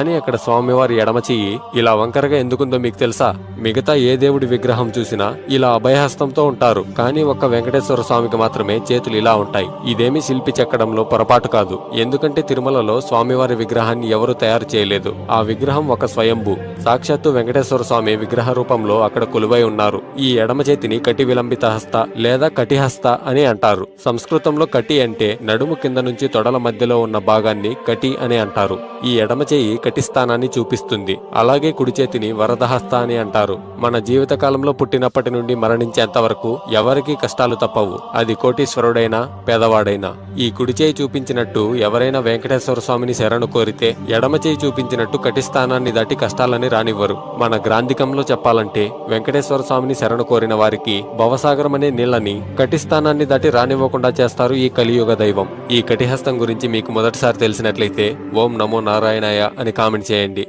కానీ అక్కడ స్వామివారి ఎడమ చెయ్యి ఇలా వంకరగా ఎందుకుందో మీకు తెలుసా? మిగతా ఏ దేవుడి విగ్రహం చూసినా ఇలా అభయహస్తంతో ఉంటారు, కానీ ఒక్క వెంకటేశ్వర స్వామికి మాత్రమే చేతులు ఇలా ఉంటాయి. ఇదేమి శిల్పి చెక్కడంలో పొరపాటు కాదు, ఎందుకంటే తిరుమలలో స్వామివారి విగ్రహాన్ని ఎవరు తయారు చేయలేదు. ఆ విగ్రహం ఒక స్వయంభూ, సాక్షాత్తు వెంకటేశ్వర స్వామి విగ్రహ రూపంలో అక్కడ కొలువై ఉన్నారు. ఈ ఎడమ చేతిని కటి విలంబిత హస్త లేదా కటిహస్త అని అంటారు. సంస్కృతంలో కటి అంటే నడుము కింద నుంచి తొడల మధ్యలో ఉన్న భాగాన్ని కటి అని అంటారు. ఈ ఎడమ చేయి కటి స్థానాన్ని చూపిస్తుంది. అలాగే కుడి చేతిని వరదహస్త అని అంటారు. మన జీవిత కాలంలో పుట్టినప్పటి నుండి మరణించేంత వరకు ఎవరికీ కష్టాలు తప్పవు, అది కోటీశ్వరుడైనా పేదవాడైనా. ఈ కుడి చేయి చూపించినట్టు ఎవరైనా వెంకటేశ్వర స్వామిని శరణు కోరితే ఎడమ చేయి చూపించినట్టు కటి స్థానాన్ని దాటి కష్టాలని రానివ్వరు. మన గ్రాంధికంలో చెప్పాలంటే వెంకటేశ్వర స్వామిని శరణు కోరిన వారికి భవసాగరం అనే నీళ్లని కటి స్థానాన్ని దాటి రానివ్వకుండా చేస్తారు ఈ కలియుగ దైవం. ఈ కటిహస్తం గురించి మీకు మొదటిసారి తెలిసినట్లయితే ఓం నమో నారాయణాయ అని కామెంట్ చేయండి.